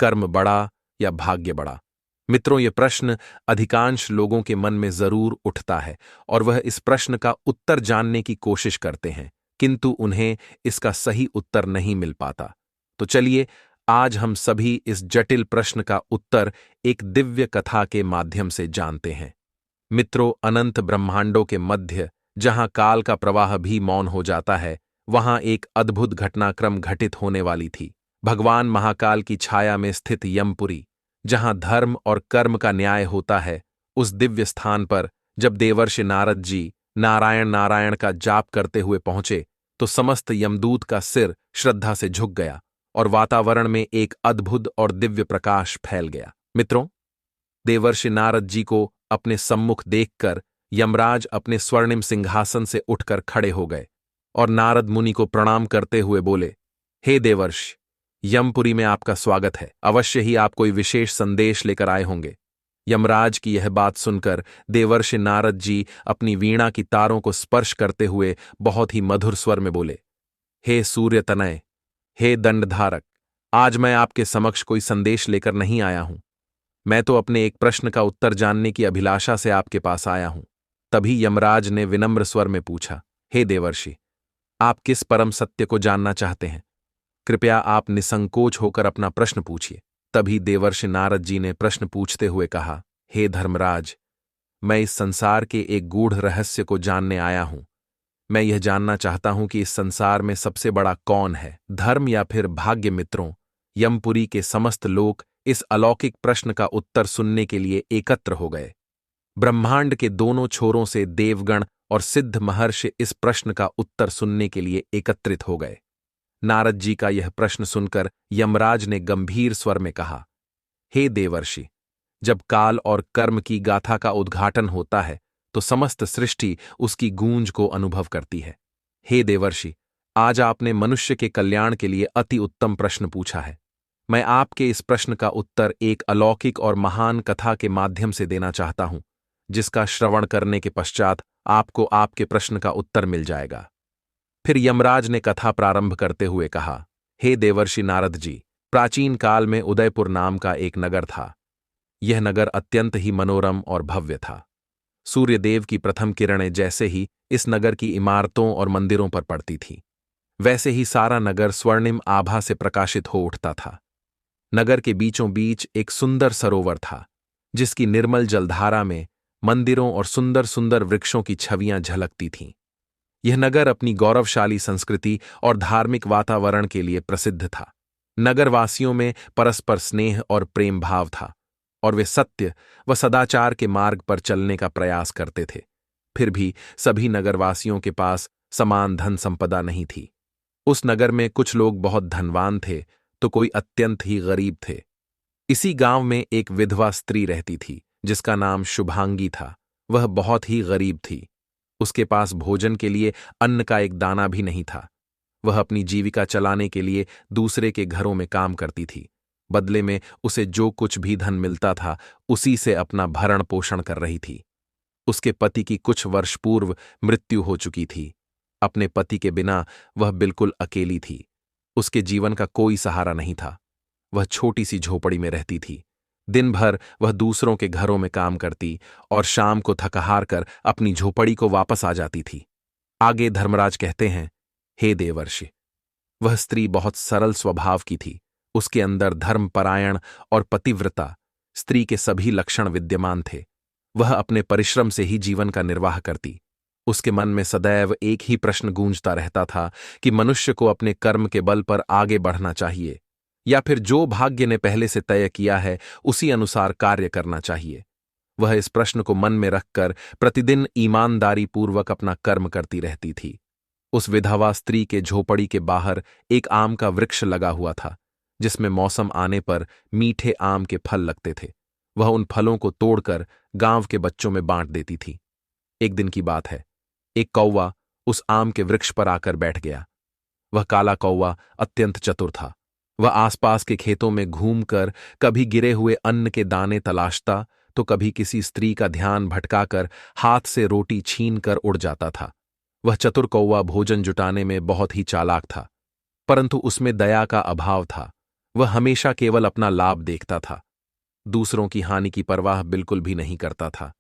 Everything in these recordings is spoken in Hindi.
कर्म बड़ा या भाग्य बड़ा? मित्रों, ये प्रश्न अधिकांश लोगों के मन में जरूर उठता है और वह इस प्रश्न का उत्तर जानने की कोशिश करते हैं, किंतु उन्हें इसका सही उत्तर नहीं मिल पाता। तो चलिए, आज हम सभी इस जटिल प्रश्न का उत्तर एक दिव्य कथा के माध्यम से जानते हैं। मित्रों, अनंत ब्रह्मांडों के मध्य, जहां काल का प्रवाह भी मौन हो जाता है, वहां एक अद्भुत घटनाक्रम घटित होने वाली थी। भगवान महाकाल की छाया में स्थित यमपुरी, जहां धर्म और कर्म का न्याय होता है, उस दिव्य स्थान पर जब देवर्षि नारद जी नारायण नारायण का जाप करते हुए पहुंचे, तो समस्त यमदूत का सिर श्रद्धा से झुक गया और वातावरण में एक अद्भुत और दिव्य प्रकाश फैल गया। मित्रों, देवर्षि नारद जी को अपने सम्मुख देखकर यमराज अपने स्वर्णिम सिंहासन से उठकर खड़े हो गए और नारद मुनि को प्रणाम करते हुए बोले, हे देवर्षि, यमपुरी में आपका स्वागत है। अवश्य ही आप कोई विशेष संदेश लेकर आए होंगे। यमराज की यह बात सुनकर देवर्षि नारद जी अपनी वीणा की तारों को स्पर्श करते हुए बहुत ही मधुर स्वर में बोले, हे सूर्य तनय, हे दंडधारक, आज मैं आपके समक्ष कोई संदेश लेकर नहीं आया हूं। मैं तो अपने एक प्रश्न का उत्तर जानने की अभिलाषा से आपके पास आया हूं। तभी यमराज ने विनम्र स्वर में पूछा, हे देवर्षि, आप किस परम सत्य को जानना चाहते हैं? कृपया आप निसंकोच होकर अपना प्रश्न पूछिए। तभी देवर्षि नारद जी ने प्रश्न पूछते हुए कहा, हे धर्मराज, मैं इस संसार के एक गूढ़ रहस्य को जानने आया हूं। मैं यह जानना चाहता हूं कि इस संसार में सबसे बड़ा कौन है, धर्म या फिर भाग्य? मित्रों, यमपुरी के समस्त लोग इस अलौकिक प्रश्न का उत्तर सुनने के लिए एकत्र हो गए। ब्रह्मांड के दोनों छोरों से देवगण और सिद्ध महर्षि इस प्रश्न का उत्तर सुनने के लिए एकत्रित हो गए। नारद जी का यह प्रश्न सुनकर यमराज ने गंभीर स्वर में कहा, हे देवर्षि, जब काल और कर्म की गाथा का उद्घाटन होता है तो समस्त सृष्टि उसकी गूंज को अनुभव करती है। हे देवर्षि, आज आपने मनुष्य के कल्याण के लिए अति उत्तम प्रश्न पूछा है। मैं आपके इस प्रश्न का उत्तर एक अलौकिक और महान कथा के माध्यम से देना चाहता हूं, जिसका श्रवण करने के पश्चात आपको आपके प्रश्न का उत्तर मिल जाएगा। फिर यमराज ने कथा प्रारंभ करते हुए कहा, हे देवर्षि नारद जी, प्राचीन काल में उदयपुर नाम का एक नगर था। यह नगर अत्यंत ही मनोरम और भव्य था। सूर्यदेव की प्रथम किरणें जैसे ही इस नगर की इमारतों और मंदिरों पर पड़ती थीं, वैसे ही सारा नगर स्वर्णिम आभा से प्रकाशित हो उठता था। नगर के बीचों बीच एक सुंदर सरोवर था, जिसकी निर्मल जलधारा में मंदिरों और सुंदर सुंदर वृक्षों की छवियां झलकती थीं। यह नगर अपनी गौरवशाली संस्कृति और धार्मिक वातावरण के लिए प्रसिद्ध था। नगरवासियों में परस्पर स्नेह और प्रेम भाव था और वे सत्य व सदाचार के मार्ग पर चलने का प्रयास करते थे। फिर भी सभी नगरवासियों के पास समान धन संपदा नहीं थी। उस नगर में कुछ लोग बहुत धनवान थे तो कोई अत्यंत ही गरीब थे। इसी गांव में एक विधवा स्त्री रहती थी, जिसका नाम शुभांगी था। वह बहुत ही गरीब थी। उसके पास भोजन के लिए अन्न का एक दाना भी नहीं था। वह अपनी जीविका चलाने के लिए दूसरे के घरों में काम करती थी। बदले में उसे जो कुछ भी धन मिलता था, उसी से अपना भरण पोषण कर रही थी। उसके पति की कुछ वर्ष पूर्व मृत्यु हो चुकी थी। अपने पति के बिना वह बिल्कुल अकेली थी। उसके जीवन का कोई सहारा नहीं था। वह छोटी सी झोपड़ी में रहती थी। दिन भर वह दूसरों के घरों में काम करती और शाम को थकहार कर अपनी झोपड़ी को वापस आ जाती थी। आगे धर्मराज कहते हैं, हे देवर्षि, वह स्त्री बहुत सरल स्वभाव की थी। उसके अंदर धर्मपरायण और पतिव्रता स्त्री के सभी लक्षण विद्यमान थे। वह अपने परिश्रम से ही जीवन का निर्वाह करती। उसके मन में सदैव एक ही प्रश्न गूंजता रहता था कि मनुष्य को अपने कर्म के बल पर आगे बढ़ना चाहिए या फिर जो भाग्य ने पहले से तय किया है उसी अनुसार कार्य करना चाहिए। वह इस प्रश्न को मन में रखकर प्रतिदिन ईमानदारी पूर्वक अपना कर्म करती रहती थी। उस विधवा स्त्री के झोपड़ी के बाहर एक आम का वृक्ष लगा हुआ था, जिसमें मौसम आने पर मीठे आम के फल लगते थे। वह उन फलों को तोड़कर गांव के बच्चों में बांट देती थी। एक दिन की बात है, एक कौवा उस आम के वृक्ष पर आकर बैठ गया। वह काला कौवा अत्यंत चतुर था। वह आसपास के खेतों में घूमकर कभी गिरे हुए अन्न के दाने तलाशता तो कभी किसी स्त्री का ध्यान भटकाकर हाथ से रोटी छीन कर उड़ जाता था। वह चतुर कौवा भोजन जुटाने में बहुत ही चालाक था, परंतु उसमें दया का अभाव था। वह हमेशा केवल अपना लाभ देखता था, दूसरों की हानि की परवाह बिल्कुल भी नहीं करता था।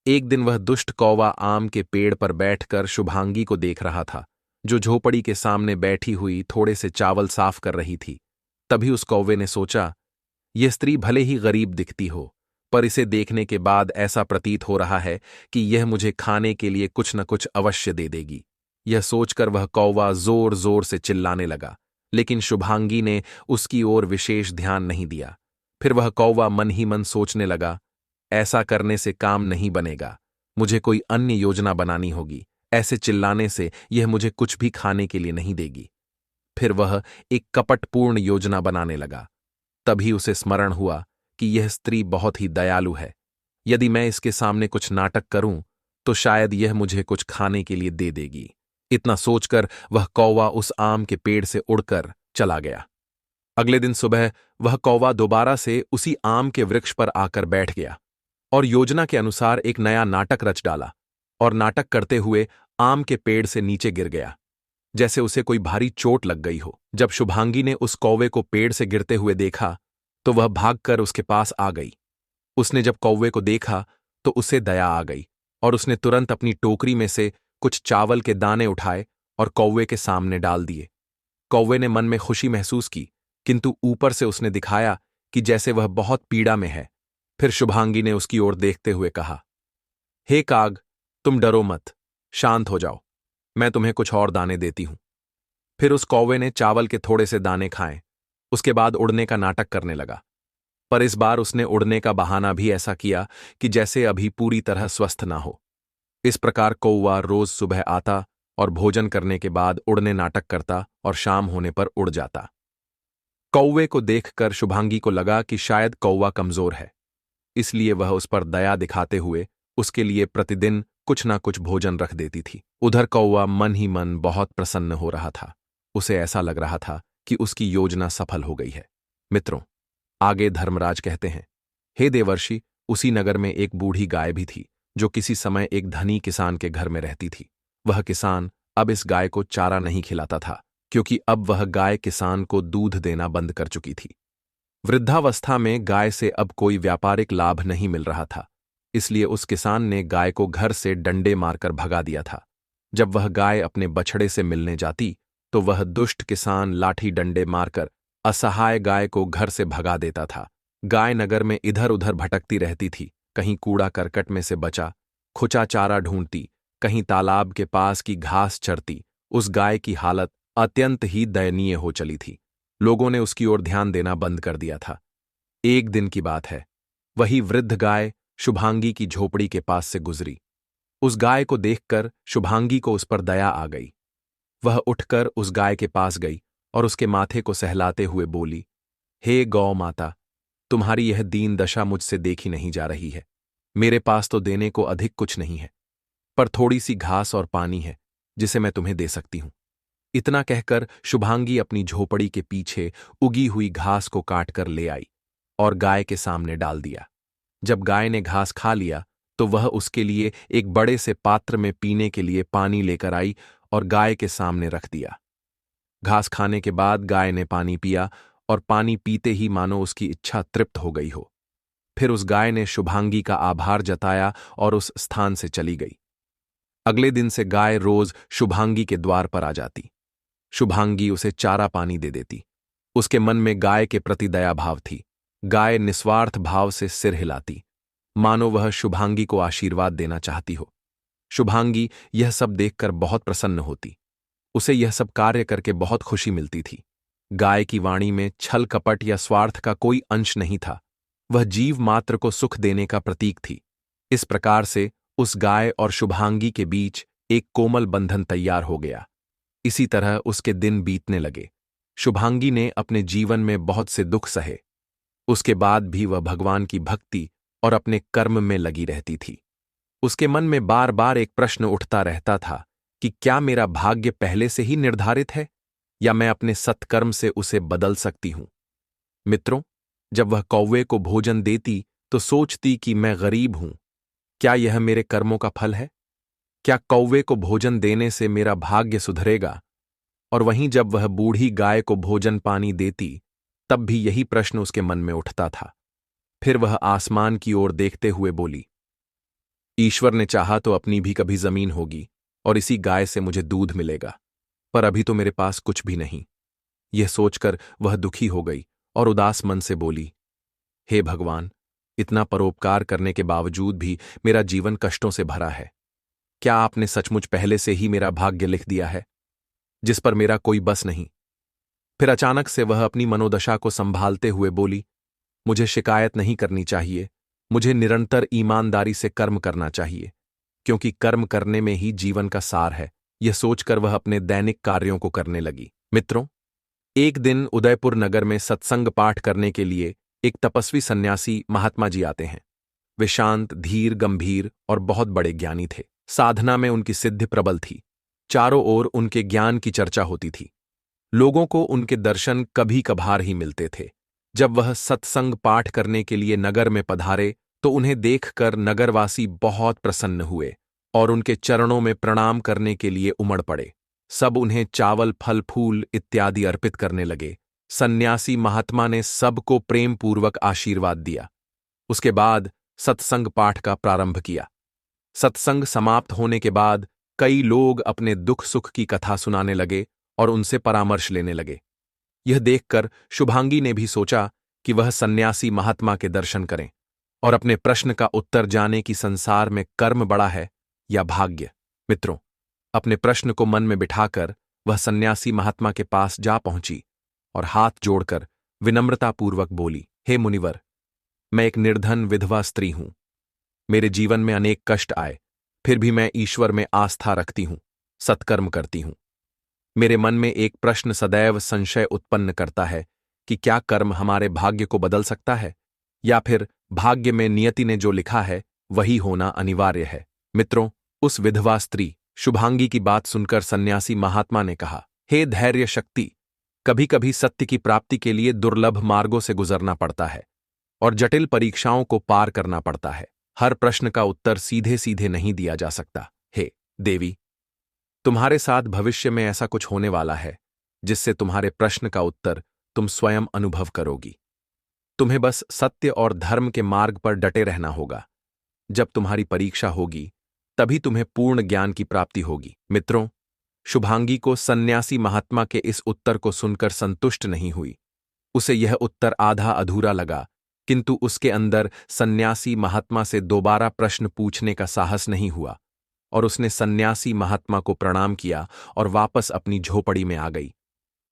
एक दिन वह दुष्ट कौवा आम के पेड़ पर बैठकर शुभांगी को देख रहा था, जो झोपड़ी के सामने बैठी हुई थोड़े से चावल साफ कर रही थी। तभी उस कौवे ने सोचा, यह स्त्री भले ही गरीब दिखती हो, पर इसे देखने के बाद ऐसा प्रतीत हो रहा है कि यह मुझे खाने के लिए कुछ न कुछ अवश्य दे देगी। यह सोचकर वह कौवा जोर जोर से चिल्लाने लगा, लेकिन शुभांगी ने उसकी ओर विशेष ध्यान नहीं दिया। फिर वह कौवा मन ही मन सोचने लगा, ऐसा करने से काम नहीं बनेगा, मुझे कोई अन्य योजना बनानी होगी। ऐसे चिल्लाने से यह मुझे कुछ भी खाने के लिए नहीं देगी। फिर वह एक कपटपूर्ण योजना बनाने लगा। तभी उसे स्मरण हुआ कि यह स्त्री बहुत ही दयालु है। यदि मैं इसके सामने कुछ नाटक करूं, तो शायद यह मुझे कुछ खाने के लिए दे देगी। इतना सोचकर वह कौवा उस आम के पेड़ से उड़कर चला गया। अगले दिन सुबह वह कौवा दोबारा से उसी आम के वृक्ष पर आकर बैठ गया और योजना के अनुसार एक नया नाटक रच डाला, और नाटक करते हुए आम के पेड़ से नीचे गिर गया, जैसे उसे कोई भारी चोट लग गई हो। जब शुभांगी ने उस कौवे को पेड़ से गिरते हुए देखा, तो वह भागकर उसके पास आ गई। उसने जब कौवे को देखा तो उसे दया आ गई, और उसने तुरंत अपनी टोकरी में से कुछ चावल के दाने उठाए और कौवे के सामने डाल दिए। कौवे ने मन में खुशी महसूस की, किंतु ऊपर से उसने दिखाया कि जैसे वह बहुत पीड़ा में है। फिर शुभांगी ने उसकी ओर देखते हुए कहा, हे काग, तुम डरो मत, शांत हो जाओ, मैं तुम्हें कुछ और दाने देती हूं। फिर उस कौवे ने चावल के थोड़े से दाने खाए। उसके बाद उड़ने का नाटक करने लगा, पर इस बार उसने उड़ने का बहाना भी ऐसा किया कि जैसे अभी पूरी तरह स्वस्थ ना हो। इस प्रकार कौवा रोज सुबह आता और भोजन करने के बाद उड़ने नाटक करता और शाम होने पर उड़ जाता। कौवे को देखकर शुभांगी को लगा कि शायद कौवा कमजोर है, इसलिए वह उस पर दया दिखाते हुए उसके लिए प्रतिदिन कुछ ना कुछ भोजन रख देती थी। उधर कौवा मन ही मन बहुत प्रसन्न हो रहा था। उसे ऐसा लग रहा था कि उसकी योजना सफल हो गई है। मित्रों, आगे धर्मराज कहते हैं, हे देवर्षि, उसी नगर में एक बूढ़ी गाय भी थी, जो किसी समय एक धनी किसान के घर में रहती थी। वह किसान अब इस गाय को चारा नहीं खिलाता था, क्योंकि अब वह गाय किसान को दूध देना बंद कर चुकी थी। वृद्धावस्था में गाय से अब कोई व्यापारिक लाभ नहीं मिल रहा था, इसलिए उस किसान ने गाय को घर से डंडे मारकर भगा दिया था। जब वह गाय अपने बछड़े से मिलने जाती, तो वह दुष्ट किसान लाठी डंडे मारकर असहाय गाय को घर से भगा देता था। गाय नगर में इधर उधर भटकती रहती थी, कहीं कूड़ा करकट में से बचा खुचा चारा ढूंढती, कहीं तालाब के पास की घास चरती। उस गाय की हालत अत्यंत ही दयनीय हो चली थी। लोगों ने उसकी ओर ध्यान देना बंद कर दिया था। एक दिन की बात है, वही वृद्ध गाय शुभांगी की झोपड़ी के पास से गुजरी। उस गाय को देखकर शुभांगी को उस पर दया आ गई। वह उठकर उस गाय के पास गई और उसके माथे को सहलाते हुए बोली, हे गौ माता, तुम्हारी यह दीन दशा मुझसे देखी नहीं जा रही है। मेरे पास तो देने को अधिक कुछ नहीं है, पर थोड़ी सी घास और पानी है, जिसे मैं तुम्हें दे सकती हूं। इतना कहकर शुभांगी अपनी झोपड़ी के पीछे उगी हुई घास को काटकर ले आई और गाय के सामने डाल दिया। जब गाय ने घास खा लिया, तो वह उसके लिए एक बड़े से पात्र में पीने के लिए पानी लेकर आई और गाय के सामने रख दिया। घास खाने के बाद गाय ने पानी पिया, और पानी पीते ही मानो उसकी इच्छा तृप्त हो गई हो। फिर उस गाय ने शुभांगी का आभार जताया और उस स्थान से चली गई। अगले दिन से गाय रोज शुभांगी के द्वार पर आ जाती। शुभांगी उसे चारा पानी दे देती। उसके मन में गाय के प्रति दया भाव थी। गाय निस्वार्थ भाव से सिर हिलाती, मानो वह शुभांगी को आशीर्वाद देना चाहती हो। शुभांगी यह सब देखकर बहुत प्रसन्न होती। उसे यह सब कार्य करके बहुत खुशी मिलती थी। गाय की वाणी में छल कपट या स्वार्थ का कोई अंश नहीं था। वह जीव मात्र को सुख देने का प्रतीक थी। इस प्रकार से उस गाय और शुभांगी के बीच एक कोमल बंधन तैयार हो गया। इसी तरह उसके दिन बीतने लगे। शुभांगी ने अपने जीवन में बहुत से दुख सहे। उसके बाद भी वह भगवान की भक्ति और अपने कर्म में लगी रहती थी। उसके मन में बार बार एक प्रश्न उठता रहता था कि क्या मेरा भाग्य पहले से ही निर्धारित है, या मैं अपने सत्कर्म से उसे बदल सकती हूं। मित्रों, जब वह कौवे को भोजन देती तो सोचती कि मैं गरीब हूं, क्या यह मेरे कर्मों का फल है? क्या कौवे को भोजन देने से मेरा भाग्य सुधरेगा? और वहीं जब वह बूढ़ी गाय को भोजन पानी देती, तब भी यही प्रश्न उसके मन में उठता था। फिर वह आसमान की ओर देखते हुए बोली, ईश्वर ने चाहा तो अपनी भी कभी जमीन होगी और इसी गाय से मुझे दूध मिलेगा, पर अभी तो मेरे पास कुछ भी नहीं। यह सोचकर वह दुखी हो गई और उदास मन से बोली, हे भगवान, इतना परोपकार करने के बावजूद भी मेरा जीवन कष्टों से भरा है। क्या आपने सचमुच पहले से ही मेरा भाग्य लिख दिया है, जिस पर मेरा कोई बस नहीं? फिर अचानक से वह अपनी मनोदशा को संभालते हुए बोली, मुझे शिकायत नहीं करनी चाहिए, मुझे निरंतर ईमानदारी से कर्म करना चाहिए, क्योंकि कर्म करने में ही जीवन का सार है। यह सोचकर वह अपने दैनिक कार्यों को करने लगी। मित्रों, एक दिन उदयपुर नगर में सत्संग पाठ करने के लिए एक तपस्वी सन्यासी महात्मा जी आते हैं। वे शांत, धीर, गंभीर और बहुत बड़े ज्ञानी थे। साधना में उनकी सिद्धि प्रबल थी। चारों ओर उनके ज्ञान की चर्चा होती थी। लोगों को उनके दर्शन कभी कभार ही मिलते थे। जब वह सत्संग पाठ करने के लिए नगर में पधारे तो उन्हें देखकर नगरवासी बहुत प्रसन्न हुए और उनके चरणों में प्रणाम करने के लिए उमड़ पड़े। सब उन्हें चावल, फल, फूल इत्यादि अर्पित करने लगे। सन्यासी महात्मा ने सबको प्रेमपूर्वक आशीर्वाद दिया। उसके बाद सत्संग पाठ का प्रारंभ किया। सत्संग समाप्त होने के बाद कई लोग अपने दुख सुख की कथा सुनाने लगे और उनसे परामर्श लेने लगे। यह देखकर शुभांगी ने भी सोचा कि वह सन्यासी महात्मा के दर्शन करें और अपने प्रश्न का उत्तर जाने कि संसार में कर्म बड़ा है या भाग्य। मित्रों, अपने प्रश्न को मन में बिठाकर वह सन्यासी महात्मा के पास जा पहुंची और हाथ जोड़कर विनम्रतापूर्वक बोली, हे मुनिवर, मैं एक निर्धन विधवा स्त्री हूं। मेरे जीवन में अनेक कष्ट आए, फिर भी मैं ईश्वर में आस्था रखती हूं, सत्कर्म करती हूं। मेरे मन में एक प्रश्न सदैव संशय उत्पन्न करता है कि क्या कर्म हमारे भाग्य को बदल सकता है, या फिर भाग्य में नियति ने जो लिखा है वही होना अनिवार्य है। मित्रों, उस विधवा स्त्री शुभांगी की बात सुनकर सन्यासी महात्मा ने कहा, हे धैर्य शक्ति, कभी कभी सत्य की प्राप्ति के लिए दुर्लभ मार्गों से गुजरना पड़ता है और जटिल परीक्षाओं को पार करना पड़ता है। हर प्रश्न का उत्तर सीधे सीधे नहीं दिया जा सकता। हे देवी, तुम्हारे साथ भविष्य में ऐसा कुछ होने वाला है जिससे तुम्हारे प्रश्न का उत्तर तुम स्वयं अनुभव करोगी। तुम्हें बस सत्य और धर्म के मार्ग पर डटे रहना होगा। जब तुम्हारी परीक्षा होगी तभी तुम्हें पूर्ण ज्ञान की प्राप्ति होगी। मित्रों, शुभांगी को सन्यासी महात्मा के इस उत्तर को सुनकर संतुष्ट नहीं हुई। उसे यह उत्तर आधा अधूरा लगा, किंतु उसके अंदर सन्यासी महात्मा से दोबारा प्रश्न पूछने का साहस नहीं हुआ और उसने सन्यासी महात्मा को प्रणाम किया और वापस अपनी झोपड़ी में आ गई।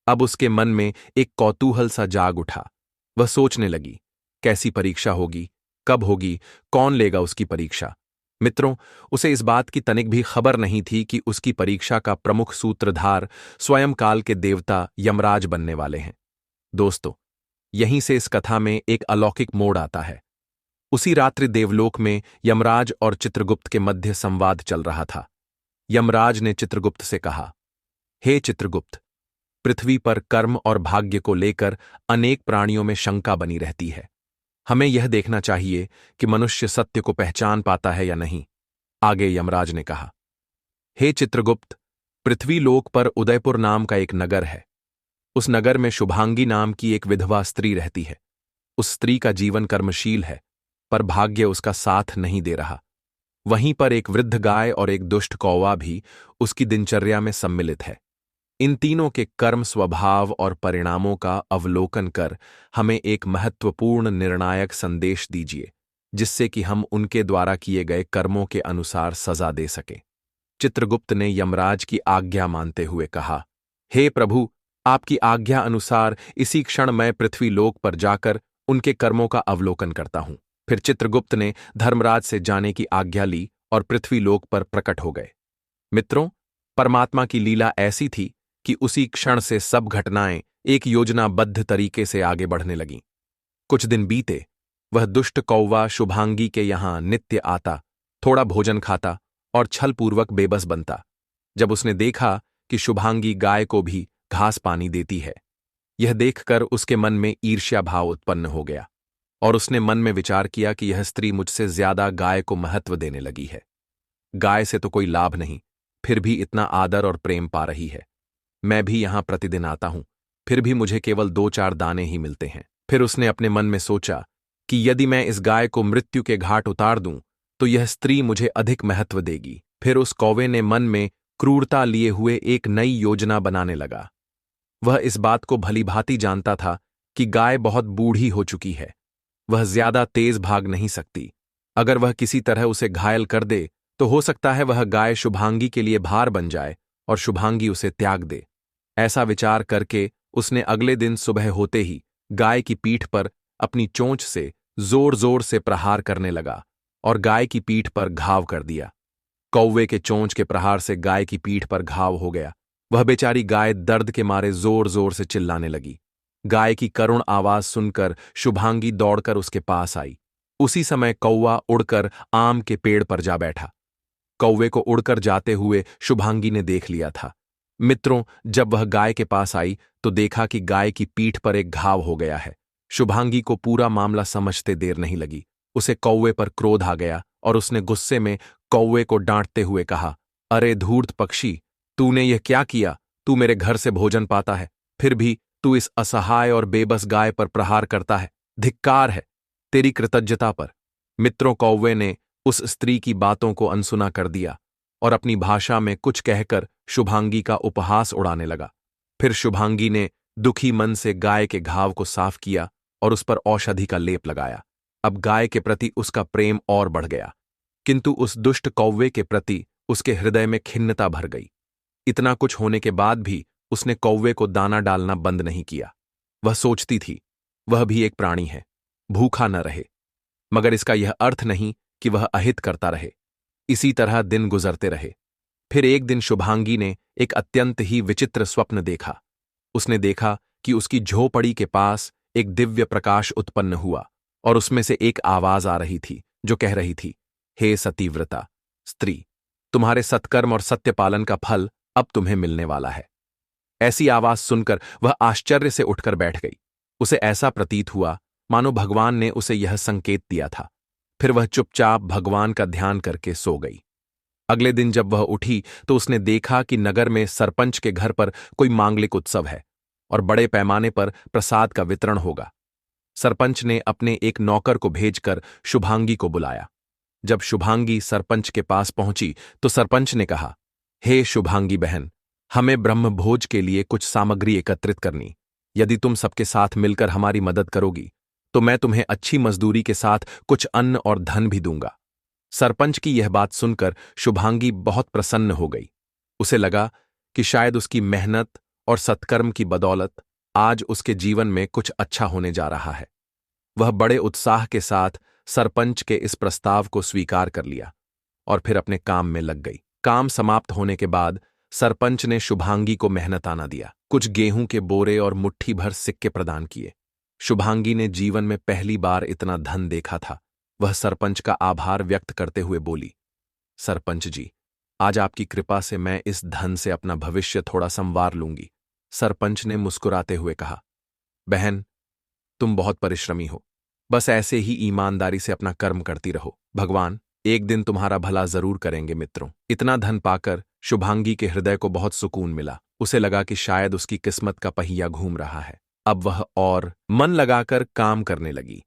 अब उसके मन में एक कौतूहल सा जाग उठा। वह सोचने लगी, कैसी परीक्षा होगी, कब होगी, कौन लेगा उसकी परीक्षा। मित्रों, उसे इस बात की तनिक भी खबर नहीं थी कि उसकी परीक्षा का प्रमुख सूत्रधार स्वयं काल के देवता यमराज बनने वाले हैं। दोस्तों, यहीं से इस कथा में एक अलौकिक मोड़ आता है। उसी रात्रि देवलोक में यमराज और चित्रगुप्त के मध्य संवाद चल रहा था। यमराज ने चित्रगुप्त से कहा, हे चित्रगुप्त, पृथ्वी पर कर्म और भाग्य को लेकर अनेक प्राणियों में शंका बनी रहती है। हमें यह देखना चाहिए कि मनुष्य सत्य को पहचान पाता है या नहीं। आगे यमराज ने कहा, हे चित्रगुप्त, पृथ्वी लोक पर उदयपुर नाम का एक नगर है। उस नगर में शुभांगी नाम की एक विधवा स्त्री रहती है। उस स्त्री का जीवन कर्मशील है, पर भाग्य उसका साथ नहीं दे रहा। वहीं पर एक वृद्ध गाय और एक दुष्ट कौवा भी उसकी दिनचर्या में सम्मिलित है। इन तीनों के कर्म, स्वभाव और परिणामों का अवलोकन कर हमें एक महत्वपूर्ण निर्णायक संदेश दीजिए, जिससे कि हम उनके द्वारा किए गए कर्मों के अनुसार सजा दे सकें। चित्रगुप्त ने यमराज की आज्ञा मानते हुए कहा, हे प्रभु, आपकी आज्ञा अनुसार इसी क्षण मैं पृथ्वी लोक पर जाकर उनके कर्मों का अवलोकन करता हूं। फिर चित्रगुप्त ने धर्मराज से जाने की आज्ञा ली और पृथ्वी लोक पर प्रकट हो गए। मित्रों, परमात्मा की लीला ऐसी थी कि उसी क्षण से सब घटनाएं एक योजनाबद्ध तरीके से आगे बढ़ने लगीं। कुछ दिन बीते, वह दुष्ट कौवा शुभांगी के यहां नित्य आता, थोड़ा भोजन खाता और छलपूर्वक बेबस बनता। जब उसने देखा कि शुभांगी गाय को भी घास पानी देती है, यह देखकर उसके मन में ईर्ष्या भाव उत्पन्न हो गया और उसने मन में विचार किया कि यह स्त्री मुझसे ज्यादा गाय को महत्व देने लगी है। गाय से तो कोई लाभ नहीं, फिर भी इतना आदर और प्रेम पा रही है। मैं भी यहां प्रतिदिन आता हूं, फिर भी मुझे केवल 2-4 दाने ही मिलते हैं। फिर उसने अपने मन में सोचा कि यदि मैं इस गाय को मृत्यु के घाट उतार दूं तो यह स्त्री मुझे अधिक महत्व देगी। फिर उस कौवे ने मन में क्रूरता लिए हुए एक नई योजना बनाने लगा। वह इस बात को भलीभांति जानता था कि गाय बहुत बूढ़ी हो चुकी है, वह ज्यादा तेज भाग नहीं सकती। अगर वह किसी तरह उसे घायल कर दे तो हो सकता है वह गाय शुभांगी के लिए भार बन जाए और शुभांगी उसे त्याग दे। ऐसा विचार करके उसने अगले दिन सुबह होते ही गाय की पीठ पर अपनी चोंच से जोर जोर से प्रहार करने लगा और गाय की पीठ पर घाव कर दिया। कौवे के चोंच के प्रहार से गाय की पीठ पर घाव हो गया। वह बेचारी गाय दर्द के मारे जोर जोर से चिल्लाने लगी। गाय की करुण आवाज सुनकर शुभांगी दौड़कर उसके पास आई। उसी समय कौवा उड़कर आम के पेड़ पर जा बैठा। कौवे को उड़कर जाते हुए शुभांगी ने देख लिया था। मित्रों, जब वह गाय के पास आई तो देखा कि गाय की पीठ पर एक घाव हो गया है। शुभांगी को पूरा मामला समझते देर नहीं लगी। उसे कौवे पर क्रोध आ गया और उसने गुस्से में कौवे को डांटते हुए कहा, अरे धूर्त पक्षी, तूने यह क्या किया? तू मेरे घर से भोजन पाता है, फिर भी तू इस असहाय और बेबस गाय पर प्रहार करता है। धिक्कार है तेरी कृतज्ञता पर। मित्रों, कौवे ने उस स्त्री की बातों को अनसुना कर दिया और अपनी भाषा में कुछ कहकर शुभांगी का उपहास उड़ाने लगा। फिर शुभांगी ने दुखी मन से गाय के घाव को साफ किया और उस पर औषधि का लेप लगाया। अब गाय के प्रति उसका प्रेम और बढ़ गया, किंतु उस दुष्ट कौवे के प्रति उसके हृदय में खिन्नता भर गई। इतना कुछ होने के बाद भी उसने कौवे को दाना डालना बंद नहीं किया। वह सोचती थी, वह भी एक प्राणी है, भूखा न रहे, मगर इसका यह अर्थ नहीं कि वह अहित करता रहे। इसी तरह दिन गुजरते रहे। फिर एक दिन शुभांगी ने एक अत्यंत ही विचित्र स्वप्न देखा। उसने देखा कि उसकी झोपड़ी के पास एक दिव्य प्रकाश उत्पन्न हुआ और उसमें से एक आवाज आ रही थी जो कह रही थी, हे सतीव्रता स्त्री, तुम्हारे सत्कर्म और सत्यपालन का फल अब तुम्हें मिलने वाला है। ऐसी आवाज सुनकर वह आश्चर्य से उठकर बैठ गई। उसे ऐसा प्रतीत हुआ मानो भगवान ने उसे यह संकेत दिया था। फिर वह चुपचाप भगवान का ध्यान करके सो गई। अगले दिन जब वह उठी तो उसने देखा कि नगर में सरपंच के घर पर कोई मांगलिक उत्सव है और बड़े पैमाने पर प्रसाद का वितरण होगा। सरपंच ने अपने एक नौकर को भेजकर शुभांगी को बुलाया। जब शुभांगी सरपंच के पास पहुंची तो सरपंच ने कहा, हे शुभांगी बहन, हमें ब्रह्मभोज के लिए कुछ सामग्री एकत्रित करनी। यदि तुम सबके साथ मिलकर हमारी मदद करोगी तो मैं तुम्हें अच्छी मजदूरी के साथ कुछ अन्न और धन भी दूंगा। सरपंच की यह बात सुनकर शुभांगी बहुत प्रसन्न हो गई। उसे लगा कि शायद उसकी मेहनत और सत्कर्म की बदौलत आज उसके जीवन में कुछ अच्छा होने जा रहा है। वह बड़े उत्साह के साथ सरपंच के इस प्रस्ताव को स्वीकार कर लिया और फिर अपने काम में लग गई। काम समाप्त होने के बाद सरपंच ने शुभांगी को मेहनताना दिया। कुछ गेहूं के बोरे और मुट्ठी भर सिक्के प्रदान किए। शुभांगी ने जीवन में पहली बार इतना धन देखा था। वह सरपंच का आभार व्यक्त करते हुए बोली, सरपंच जी, आज आपकी कृपा से मैं इस धन से अपना भविष्य थोड़ा संवार लूंगी। सरपंच ने मुस्कुराते हुए कहा, बहन, तुम बहुत परिश्रमी हो, बस ऐसे ही ईमानदारी से अपना कर्म करती रहो। भगवान एक दिन तुम्हारा भला जरूर करेंगे। मित्रों, इतना धन पाकर शुभांगी के हृदय को बहुत सुकून मिला। उसे लगा कि शायद उसकी किस्मत का पहिया घूम रहा है। अब वह और मन लगाकर काम करने लगी।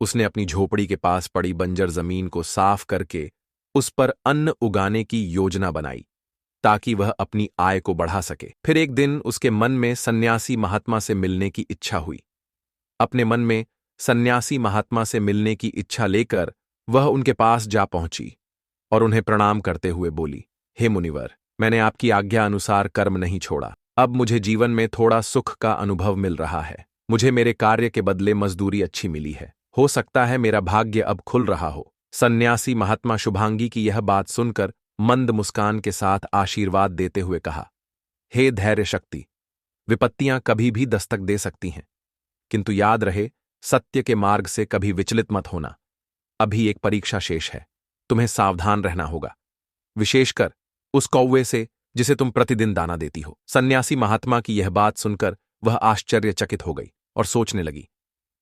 उसने अपनी झोपड़ी के पास पड़ी बंजर जमीन को साफ करके उस पर अन्न उगाने की योजना बनाई ताकि वह अपनी आय को बढ़ा सके। फिर एक दिन उसके मन में सन्यासी महात्मा से मिलने की इच्छा हुई। अपने मन में सन्यासी महात्मा से मिलने की इच्छा लेकर वह उनके पास जा पहुंची और उन्हें प्रणाम करते हुए बोली, हे मुनिवर, मैंने आपकी आज्ञा अनुसार कर्म नहीं छोड़ा। अब मुझे जीवन में थोड़ा सुख का अनुभव मिल रहा है। मुझे मेरे कार्य के बदले मजदूरी अच्छी मिली है। हो सकता है मेरा भाग्य अब खुल रहा हो। सन्यासी महात्मा शुभांगी की यह बात सुनकर मंद मुस्कान के साथ आशीर्वाद देते हुए कहा, हे धैर्य शक्ति, विपत्तियां कभी भी दस्तक दे सकती हैं, किंतु याद रहे, सत्य के मार्ग से कभी विचलित मत होना। अभी एक परीक्षा शेष है, तुम्हें सावधान रहना होगा, विशेषकर उस कौवे से जिसे तुम प्रतिदिन दाना देती हो। सन्यासी महात्मा की यह बात सुनकर वह आश्चर्यचकित हो गई और सोचने लगी,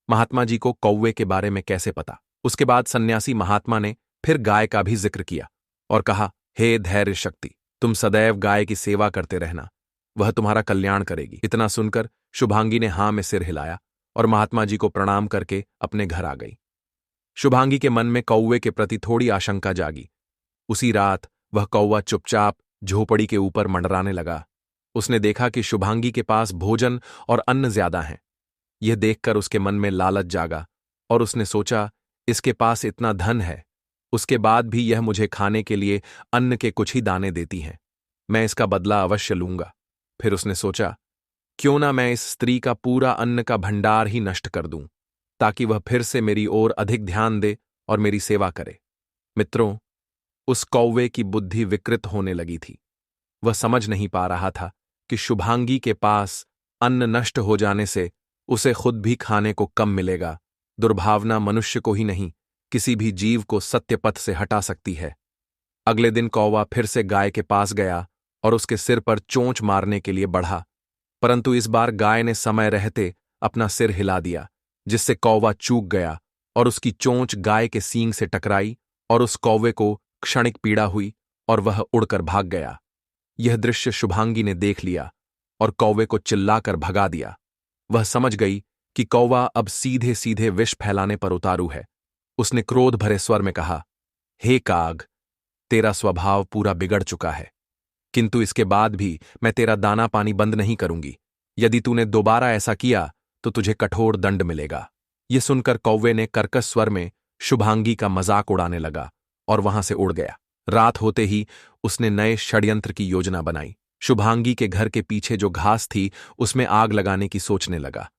महात्मा जी को कौवे के बारे में कैसे पता। उसके बाद सन्यासी महात्मा ने फिर गाय का भी जिक्र किया और कहा, हे धैर्य शक्ति, तुम सदैव गाय की सेवा करते रहना, वह तुम्हारा कल्याण करेगी। इतना सुनकर शुभांगी ने हाँ में सिर हिलाया और महात्मा जी को प्रणाम करके अपने घर आ गई। शुभांगी के मन में कौवे के प्रति थोड़ी आशंका जागी। उसी रात वह कौवा चुपचाप झोपड़ी के ऊपर मंडराने लगा। उसने देखा कि शुभांगी के पास भोजन और अन्न ज्यादा हैं। यह देखकर उसके मन में लालच जागा और उसने सोचा, इसके पास इतना धन है, उसके बाद भी यह मुझे खाने के लिए अन्न के कुछ ही दाने देती है। मैं इसका बदला अवश्य लूंगा। फिर उसने सोचा, क्यों ना मैं इस स्त्री का पूरा अन्न का भंडार ही नष्ट कर दूं, ताकि वह फिर से मेरी ओर अधिक ध्यान दे और मेरी सेवा करे। मित्रों, उस कौवे की बुद्धि विकृत होने लगी थी। वह समझ नहीं पा रहा था कि शुभांगी के पास अन्न नष्ट हो जाने से उसे खुद भी खाने को कम मिलेगा। दुर्भावना मनुष्य को ही नहीं, किसी भी जीव को सत्य पथ से हटा सकती है। अगले दिन कौवा फिर से गाय के पास गया और उसके सिर पर चोंच मारने के लिए बढ़ा, परंतु इस बार गाय ने समय रहते अपना सिर हिला दिया, जिससे कौवा चूक गया और उसकी चोंच गाय के सींग से टकराई और उस कौवे को क्षणिक पीड़ा हुई और वह उड़कर भाग गया। यह दृश्य शुभांगी ने देख लिया और कौवे को चिल्लाकर भगा दिया। वह समझ गई कि कौवा अब सीधे सीधे विष फैलाने पर उतारू है। उसने क्रोध भरे स्वर में कहा, हे काग, तेरा स्वभाव पूरा बिगड़ चुका है, किंतु इसके बाद भी मैं तेरा दाना पानी बंद नहीं करूंगी। यदि तूने दोबारा ऐसा किया तो तुझे कठोर दंड मिलेगा। यह सुनकर कौवे ने कर्कश स्वर में शुभांगी का मजाक उड़ाने लगा और वहां से उड़ गया। रात होते ही उसने नए षड्यंत्र की योजना बनाई। शुभांगी के घर के पीछे जो घास थी उसमें आग लगाने की सोचने लगा।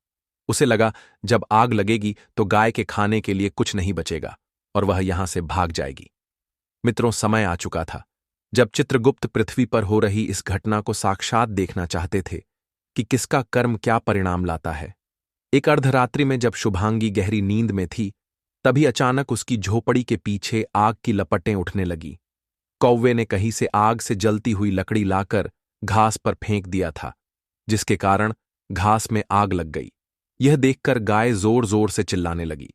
उसे लगा, जब आग लगेगी तो गाय के खाने के लिए कुछ नहीं बचेगा और वह यहां से भाग जाएगी। मित्रों, समय आ चुका था जब चित्रगुप्त पृथ्वी पर हो रही इस घटना को साक्षात देखना चाहते थे कि किसका कर्म क्या परिणाम लाता है। एक अर्धरात्रि में जब शुभांगी गहरी नींद में थी, तभी अचानक उसकी झोपड़ी के पीछे आग की लपटें उठने लगी। कौवे ने कहीं से आग से जलती हुई लकड़ी लाकर घास पर फेंक दिया था, जिसके कारण घास में आग लग गई। यह देखकर गाय जोर जोर से चिल्लाने लगी।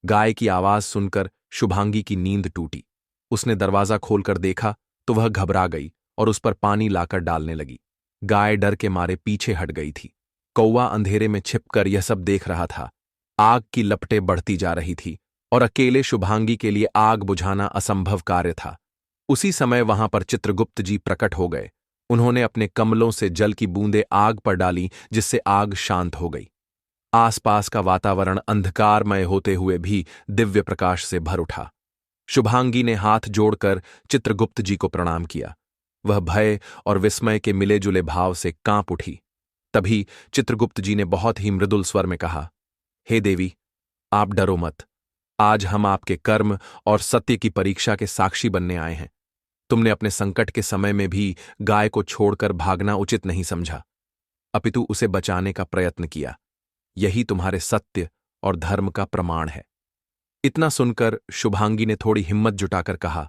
गाय की आवाज सुनकर शुभांगी की नींद टूटी। उसने दरवाजा खोलकर देखा तो वह घबरा गई और उस पर पानी लाकर डालने लगी। गाय डर के मारे पीछे हट गई थी। कौवा अंधेरे में छिपकर यह सब देख रहा था। आग की लपटें बढ़ती जा रही थी और अकेले शुभांगी के लिए आग बुझाना असंभव कार्य था। उसी समय वहां पर चित्रगुप्त जी प्रकट हो गए। उन्होंने अपने कमलों से जल की बूंदें आग पर डाली, जिससे आग शांत हो गई। आसपास का वातावरण अंधकारमय होते हुए भी दिव्य प्रकाश से भर उठा। शुभांगी ने हाथ जोड़कर चित्रगुप्त जी को प्रणाम किया। वह भय और विस्मय के मिले जुले भाव से कांप उठी। तभी चित्रगुप्त जी ने बहुत ही मृदुल स्वर में कहा, हे देवी, आप डरो मत। आज हम आपके कर्म और सत्य की परीक्षा के साक्षी बनने आए हैं। तुमने अपने संकट के समय में भी गाय को छोड़कर भागना उचित नहीं समझा, अपितु उसे बचाने का प्रयत्न किया। यही तुम्हारे सत्य और धर्म का प्रमाण है। इतना सुनकर शुभांगी ने थोड़ी हिम्मत जुटाकर कहा,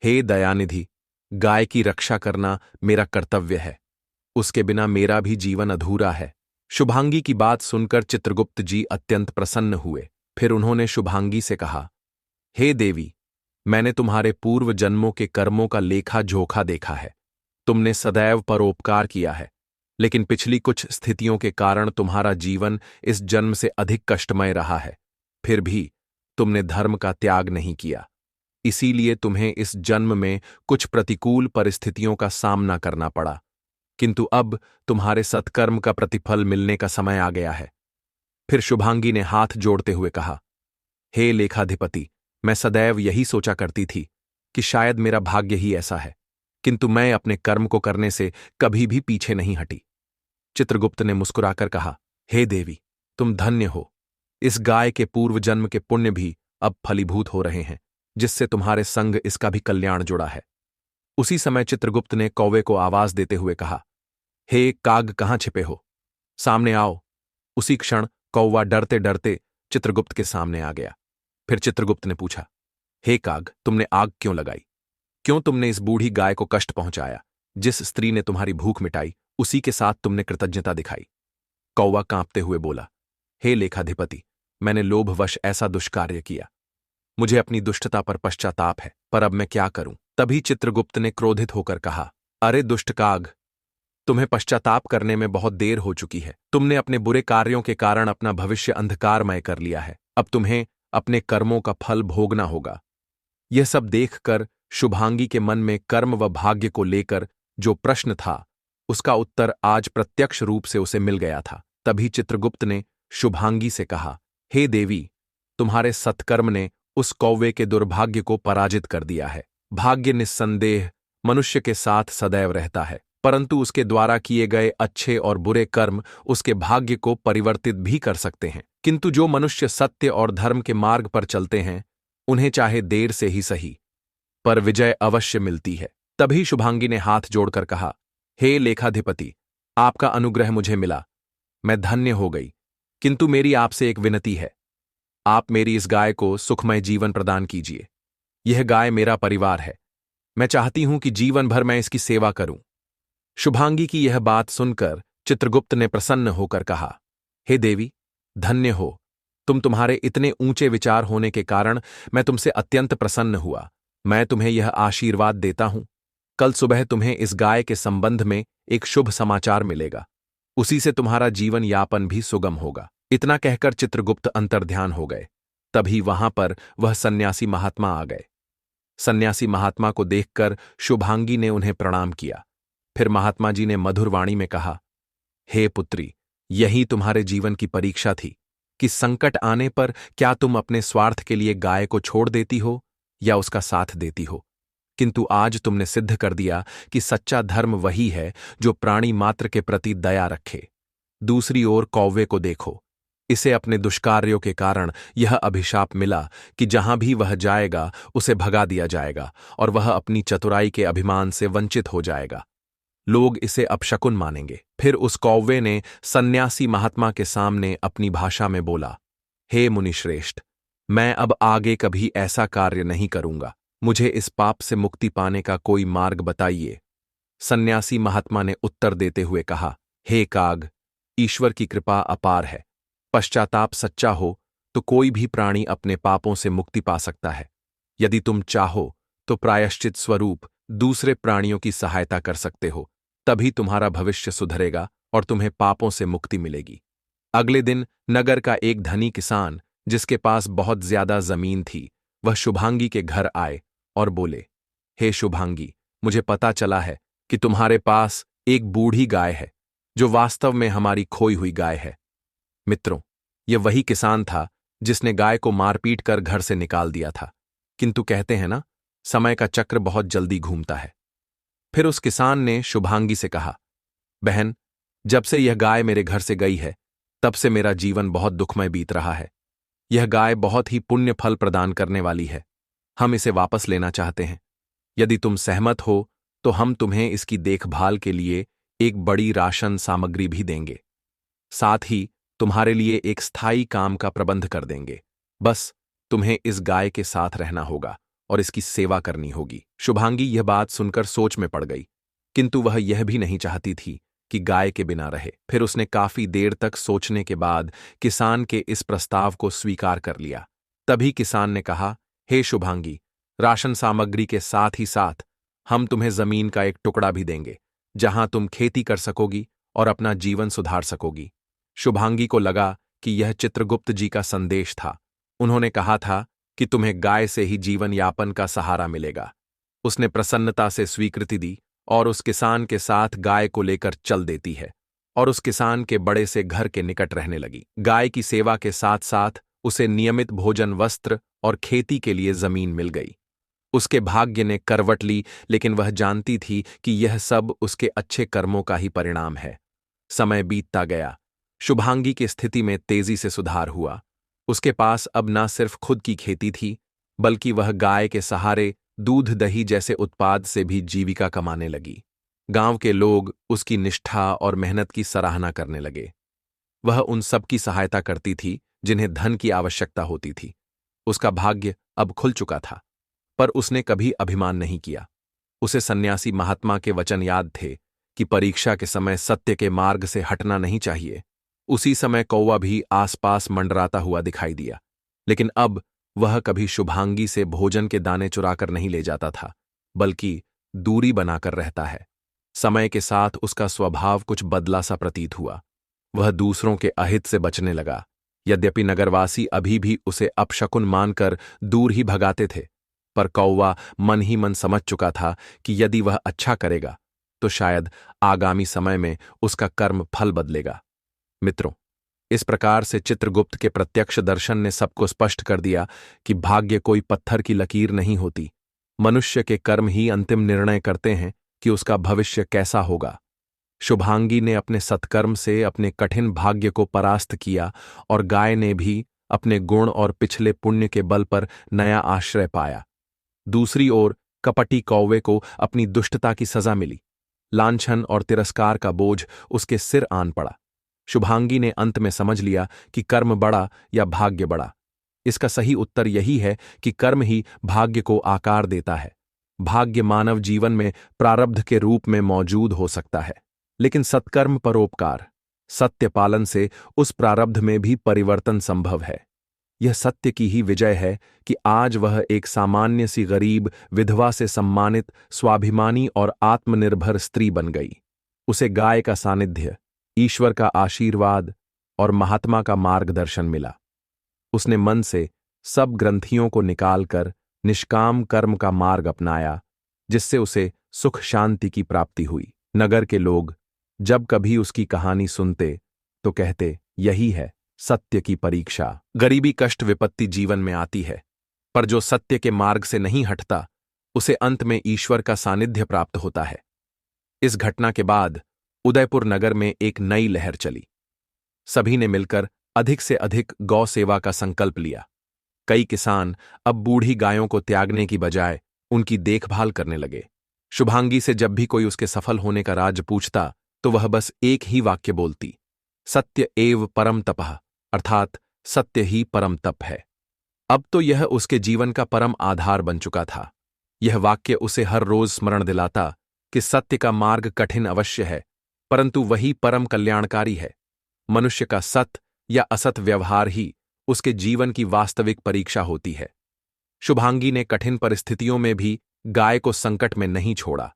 हे दयानिधि, गाय की रक्षा करना मेरा कर्तव्य है। उसके बिना मेरा भी जीवन अधूरा है। शुभांगी की बात सुनकर चित्रगुप्त जी अत्यंत प्रसन्न हुए। फिर उन्होंने शुभांगी से कहा, हे देवी, मैंने तुम्हारे पूर्व जन्मों के कर्मों का लेखा जोखा देखा है। तुमने सदैव परोपकार किया है, लेकिन पिछली कुछ स्थितियों के कारण तुम्हारा जीवन इस जन्म से अधिक कष्टमय रहा है। फिर भी तुमने धर्म का त्याग नहीं किया, इसीलिए तुम्हें इस जन्म में कुछ प्रतिकूल परिस्थितियों का सामना करना पड़ा, किंतु अब तुम्हारे सत्कर्म का प्रतिफल मिलने का समय आ गया है। फिर शुभांगी ने हाथ जोड़ते हुए कहा, हे लेखाधिपति, मैं सदैव यही सोचा करती थी कि शायद मेरा भाग्य ही ऐसा है, किंतु मैं अपने कर्म को करने से कभी भी पीछे नहीं हटी। चित्रगुप्त ने मुस्कुराकर कहा, हे देवी, तुम धन्य हो। इस गाय के पूर्व जन्म के पुण्य भी अब फलीभूत हो रहे हैं, जिससे तुम्हारे संग इसका भी कल्याण जुड़ा है। उसी समय चित्रगुप्त ने कौवे को आवाज देते हुए कहा, हे काग, कहाँ छिपे हो? सामने आओ। उसी क्षण कौवा डरते डरते चित्रगुप्त के सामने आ गया। फिर चित्रगुप्त ने पूछा, हे काग, तुमने आग क्यों लगाई? क्यों तुमने इस बूढ़ी गाय को कष्ट पहुंचाया? जिस स्त्री ने तुम्हारी भूख मिटाई, उसी के साथ तुमने कृतज्ञता दिखाई। कौवा कांपते हुए बोला, हे लेखाधिपति, मैंने लोभवश ऐसा दुष्कार्य किया। मुझे अपनी दुष्टता पर पश्चाताप है, पर अब मैं क्या करूं? तभी चित्रगुप्त ने क्रोधित होकर कहा, अरे दुष्ट काग, तुम्हें पश्चाताप करने में बहुत देर हो चुकी है। तुमने अपने बुरे कार्यों के कारण अपना भविष्य अंधकारमय कर लिया है। अब तुम्हें अपने कर्मों का फल भोगना होगा। यह सब देखकर शुभांगी के मन में कर्म व भाग्य को लेकर जो प्रश्न था, उसका उत्तर आज प्रत्यक्ष रूप से उसे मिल गया था। तभी चित्रगुप्त ने शुभांगी से कहा, हे देवी, तुम्हारे सत्कर्म ने उस कौवे के दुर्भाग्य को पराजित कर दिया है। भाग्य निस्संदेह मनुष्य के साथ सदैव रहता है, परंतु उसके द्वारा किए गए अच्छे और बुरे कर्म उसके भाग्य को परिवर्तित भी कर सकते हैं। किंतु जो मनुष्य सत्य और धर्म के मार्ग पर चलते हैं, उन्हें चाहे देर से ही सही, पर विजय अवश्य मिलती है। तभी शुभांगी ने हाथ जोड़कर कहा, हे लेखाधिपति, आपका अनुग्रह मुझे मिला, मैं धन्य हो गई। किंतु मेरी आपसे एक विनती है, आप मेरी इस गाय को सुखमय जीवन प्रदान कीजिए। यह गाय मेरा परिवार है, मैं चाहती हूं कि जीवन भर मैं इसकी सेवा करूं। शुभांगी की यह बात सुनकर चित्रगुप्त ने प्रसन्न होकर कहा, हे देवी, धन्य हो तुम, तुम्हारे इतने ऊंचे विचार होने के कारण मैं तुमसे अत्यंत प्रसन्न हुआ। मैं तुम्हें यह आशीर्वाद देता हूं, कल सुबह तुम्हें इस गाय के संबंध में एक शुभ समाचार मिलेगा, उसी से तुम्हारा जीवन यापन भी सुगम होगा। इतना कहकर चित्रगुप्त अंतर्ध्यान हो गए। तभी वहां पर वह सन्यासी महात्मा आ गए। सन्यासी महात्मा को देखकर शुभांगी ने उन्हें प्रणाम किया। फिर महात्मा जी ने मधुर वाणी में कहा, हे पुत्री, यही तुम्हारे जीवन की परीक्षा थी कि संकट आने पर क्या तुम अपने स्वार्थ के लिए गाय को छोड़ देती हो या उसका साथ देती हो। किंतु आज तुमने सिद्ध कर दिया कि सच्चा धर्म वही है जो प्राणी मात्र के प्रति दया रखे। दूसरी ओर कौवे को देखो, इसे अपने दुष्कार्यों के कारण यह अभिशाप मिला कि जहां भी वह जाएगा उसे भगा दिया जाएगा और वह अपनी चतुराई के अभिमान से वंचित हो जाएगा। लोग इसे अपशकुन मानेंगे। फिर उस कौवे ने सन्यासी महात्मा के सामने अपनी भाषा में बोला, हे मुनिश्रेष्ठ, मैं अब आगे कभी ऐसा कार्य नहीं करूंगा, मुझे इस पाप से मुक्ति पाने का कोई मार्ग बताइए। सन्यासी महात्मा ने उत्तर देते हुए कहा, हे काग, ईश्वर की कृपा अपार है। पश्चाताप सच्चा हो तो कोई भी प्राणी अपने पापों से मुक्ति पा सकता है। यदि तुम चाहो तो प्रायश्चित स्वरूप दूसरे प्राणियों की सहायता कर सकते हो, तभी तुम्हारा भविष्य सुधरेगा और तुम्हें पापों से मुक्ति मिलेगी। अगले दिन नगर का एक धनी किसान, जिसके पास बहुत ज्यादा जमीन थी, वह शुभांगी के घर आए और बोले, हे शुभांगी, मुझे पता चला है कि तुम्हारे पास एक बूढ़ी गाय है जो वास्तव में हमारी खोई हुई गाय है। मित्रों, यह वही किसान था जिसने गाय को मारपीट कर घर से निकाल दिया था। किंतु कहते हैं ना, समय का चक्र बहुत जल्दी घूमता है। फिर उस किसान ने शुभांगी से कहा, बहन, जब से यह गाय मेरे घर से गई है तब से मेरा जीवन बहुत दुखमय बीत रहा है। यह गाय बहुत ही पुण्य फल प्रदान करने वाली है। हम इसे वापस लेना चाहते हैं। यदि तुम सहमत हो तो हम तुम्हें इसकी देखभाल के लिए एक बड़ी राशन सामग्री भी देंगे। साथ ही तुम्हारे लिए एक स्थायी काम का प्रबंध कर देंगे। बस तुम्हें इस गाय के साथ रहना होगा और इसकी सेवा करनी होगी। शुभांगी यह बात सुनकर सोच में पड़ गई, किंतु वह यह भी नहीं चाहती थी कि गाय के बिना रहे। फिर उसने काफी देर तक सोचने के बाद किसान के इस प्रस्ताव को स्वीकार कर लिया। तभी किसान ने कहा, हे शुभांगी, राशन सामग्री के साथ ही साथ हम तुम्हें जमीन का एक टुकड़ा भी देंगे, जहां तुम खेती कर सकोगी और अपना जीवन सुधार सकोगी। शुभांगी को लगा कि यह चित्रगुप्त जी का संदेश था। उन्होंने कहा था कि तुम्हें गाय से ही जीवन यापन का सहारा मिलेगा। उसने प्रसन्नता से स्वीकृति दी और उस किसान के साथ गाय को लेकर चल देती है और उस किसान के बड़े से घर के निकट रहने लगी। गाय की सेवा के साथ साथ उसे नियमित भोजन, वस्त्र और खेती के लिए जमीन मिल गई। उसके भाग्य ने करवट ली, लेकिन वह जानती थी कि यह सब उसके अच्छे कर्मों का ही परिणाम है। समय बीतता गया। शुभांगी की स्थिति में तेजी से सुधार हुआ। उसके पास अब न सिर्फ खुद की खेती थी, बल्कि वह गाय के सहारे दूध, दही जैसे उत्पाद से भी जीविका कमाने लगी। गांव के लोग उसकी निष्ठा और मेहनत की सराहना करने लगे। वह उन सब की सहायता करती थी जिन्हें धन की आवश्यकता होती थी। उसका भाग्य अब खुल चुका था, पर उसने कभी अभिमान नहीं किया। उसे सन्यासी महात्मा के वचन याद थे कि परीक्षा के समय सत्य के मार्ग से हटना नहीं चाहिए। उसी समय कौवा भी आसपास मंडराता हुआ दिखाई दिया, लेकिन अब वह कभी शुभांगी से भोजन के दाने चुराकर नहीं ले जाता था, बल्कि दूरी बनाकर रहता है। समय के साथ उसका स्वभाव कुछ बदला सा प्रतीत हुआ। वह दूसरों के अहित से बचने लगा। यद्यपि नगरवासी अभी भी उसे अपशकुन मानकर दूर ही भगाते थे, पर कौवा मन ही मन समझ चुका था कि यदि वह अच्छा करेगा तो शायद आगामी समय में उसका कर्म फल बदलेगा। मित्रों, इस प्रकार से चित्रगुप्त के प्रत्यक्ष दर्शन ने सबको स्पष्ट कर दिया कि भाग्य कोई पत्थर की लकीर नहीं होती। मनुष्य के कर्म ही अंतिम निर्णय करते हैं कि उसका भविष्य कैसा होगा। शुभांगी ने अपने सत्कर्म से अपने कठिन भाग्य को परास्त किया और गाय ने भी अपने गुण और पिछले पुण्य के बल पर नया आश्रय पाया। दूसरी ओर कपटी कौवे को अपनी दुष्टता की सजा मिली। लांछन और तिरस्कार का बोझ उसके सिर आन पड़ा। शुभांगी ने अंत में समझ लिया कि कर्म बड़ा या भाग्य बड़ा। इसका सही उत्तर यही है कि कर्म ही भाग्य को आकार देता है। भाग्य मानव जीवन में प्रारब्ध के रूप में मौजूद हो सकता है, लेकिन सत्कर्म परोपकार, सत्य पालन से उस प्रारब्ध में भी परिवर्तन संभव है। यह सत्य की ही विजय है कि आज वह एक सामान्य सी गरीब विधवा से सम्मानित, स्वाभिमानी और आत्मनिर्भर स्त्री बन गई। उसे गाय का सानिध्य, ईश्वर का आशीर्वाद और महात्मा का मार्गदर्शन मिला। उसने मन से सब ग्रंथियों को निकालकर निष्काम कर्म का मार्ग अपनाया, जिससे उसे सुख शांति की प्राप्ति हुई। नगर के लोग जब कभी उसकी कहानी सुनते तो कहते, यही है सत्य की परीक्षा। गरीबी, कष्ट, विपत्ति जीवन में आती है, पर जो सत्य के मार्ग से नहीं हटता उसे अंत में ईश्वर का सानिध्य प्राप्त होता है। इस घटना के बाद उदयपुर नगर में एक नई लहर चली। सभी ने मिलकर अधिक से अधिक गौ सेवा का संकल्प लिया। कई किसान अब बूढ़ी गायों को त्यागने की बजाय उनकी देखभाल करने लगे। शुभांगी से जब भी कोई उसके सफल होने का राज पूछता तो वह बस एक ही वाक्य बोलती, सत्य एव परम तपः, अर्थात सत्य ही परम तप है। अब तो यह उसके जीवन का परम आधार बन चुका था। यह वाक्य उसे हर रोज स्मरण दिलाता कि सत्य का मार्ग कठिन अवश्य है, परंतु वही परम कल्याणकारी है। मनुष्य का सत या असत व्यवहार ही उसके जीवन की वास्तविक परीक्षा होती है। शुभांगी ने कठिन परिस्थितियों में भी गाय को संकट में नहीं छोड़ा,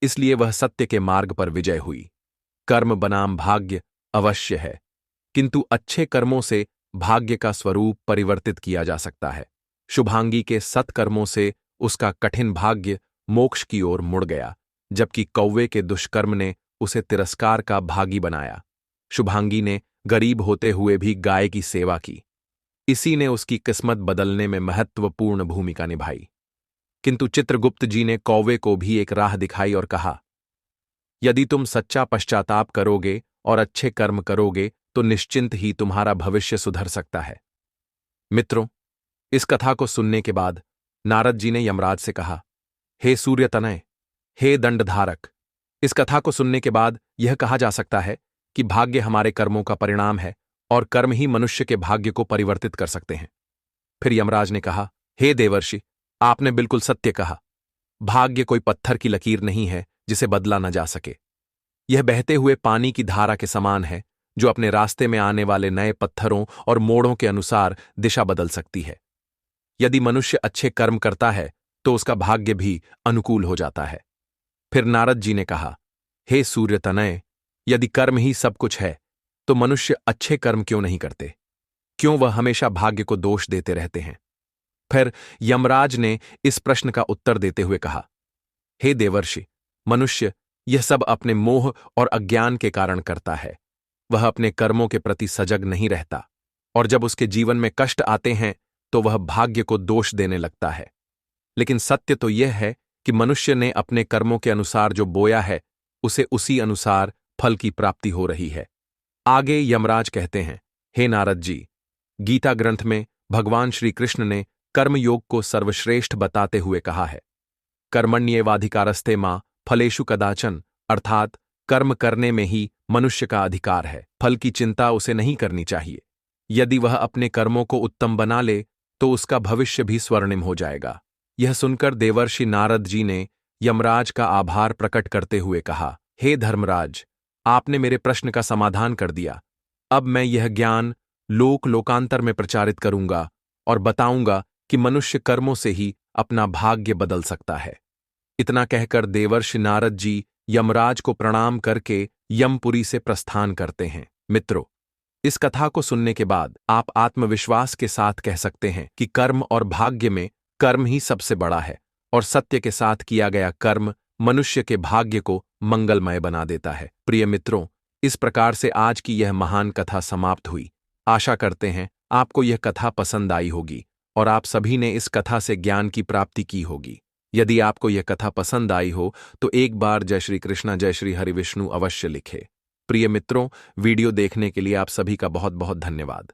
इसलिए वह सत्य के मार्ग पर विजय हुई। कर्म बनाम भाग्य अवश्य है, किंतु अच्छे कर्मों से भाग्य का स्वरूप परिवर्तित किया जा सकता है। शुभांगी के सत्कर्मों से उसका कठिन भाग्य मोक्ष की ओर मुड़ गया, जबकि कौवे के दुष्कर्म ने उसे तिरस्कार का भागी बनाया। शुभांगी ने गरीब होते हुए भी गाय की सेवा की। इसी ने उसकी किस्मत बदलने में महत्वपूर्ण भूमिका निभाई। किंतु चित्रगुप्त जी ने कौवे को भी एक राह दिखाई और कहा, यदि तुम सच्चा पश्चाताप करोगे और अच्छे कर्म करोगे तो निश्चिंत ही तुम्हारा भविष्य सुधर सकता है। मित्रों, इस कथा को सुनने के बाद नारद जी ने यमराज से कहा, हे सूर्यतनय, हे दंडधारक, इस कथा को सुनने के बाद यह कहा जा सकता है कि भाग्य हमारे कर्मों का परिणाम है और कर्म ही मनुष्य के भाग्य को परिवर्तित कर सकते हैं। फिर यमराज ने कहा, हे देवर्षि, आपने बिल्कुल सत्य कहा। भाग्य कोई पत्थर की लकीर नहीं है जिसे बदला न जा सके। यह बहते हुए पानी की धारा के समान है, जो अपने रास्ते में आने वाले नए पत्थरों और मोड़ों के अनुसार दिशा बदल सकती है। यदि मनुष्य अच्छे कर्म करता है तो उसका भाग्य भी अनुकूल हो जाता है। फिर नारद जी ने कहा, हे सूर्यतनय, यदि कर्म ही सब कुछ है तो मनुष्य अच्छे कर्म क्यों नहीं करते? क्यों वह हमेशा भाग्य को दोष देते रहते हैं? फिर यमराज ने इस प्रश्न का उत्तर देते हुए कहा, हे देवर्षि, मनुष्य यह सब अपने मोह और अज्ञान के कारण करता है। वह अपने कर्मों के प्रति सजग नहीं रहता, और जब उसके जीवन में कष्ट आते हैं तो वह भाग्य को दोष देने लगता है। लेकिन सत्य तो यह है कि मनुष्य ने अपने कर्मों के अनुसार जो बोया है उसे उसी अनुसार फल की प्राप्ति हो रही है। आगे यमराज कहते हैं, हे नारद जी, गीता ग्रंथ में भगवान श्री कृष्ण ने कर्मयोग को सर्वश्रेष्ठ बताते हुए कहा है, कर्मण्येवाधिकारस्ते मां फलेषु कदाचन, अर्थात कर्म करने में ही मनुष्य का अधिकार है, फल की चिंता उसे नहीं करनी चाहिए। यदि वह अपने कर्मों को उत्तम बना ले तो उसका भविष्य भी स्वर्णिम हो जाएगा। यह सुनकर देवर्षि नारद जी ने यमराज का आभार प्रकट करते हुए कहा, हे धर्मराज, आपने मेरे प्रश्न का समाधान कर दिया। अब मैं यह ज्ञान लोक लोकांतर में प्रचारित करूंगा और बताऊंगा कि मनुष्य कर्मों से ही अपना भाग्य बदल सकता है। इतना कहकर देवर्षि नारद जी यमराज को प्रणाम करके यमपुरी से प्रस्थान करते हैं। मित्रों, इस कथा को सुनने के बाद आप आत्मविश्वास के साथ कह सकते हैं कि कर्म और भाग्य में कर्म ही सबसे बड़ा है और सत्य के साथ किया गया कर्म मनुष्य के भाग्य को मंगलमय बना देता है। प्रिय मित्रों, इस प्रकार से आज की यह महान कथा समाप्त हुई। आशा करते हैं आपको यह कथा पसंद आई होगी और आप सभी ने इस कथा से ज्ञान की प्राप्ति की होगी। यदि आपको यह कथा पसंद आई हो तो एक बार जय श्री कृष्णा जय श्री हरिविष्णु अवश्य लिखें। प्रिय मित्रों, वीडियो देखने के लिए आप सभी का बहुत बहुत धन्यवाद।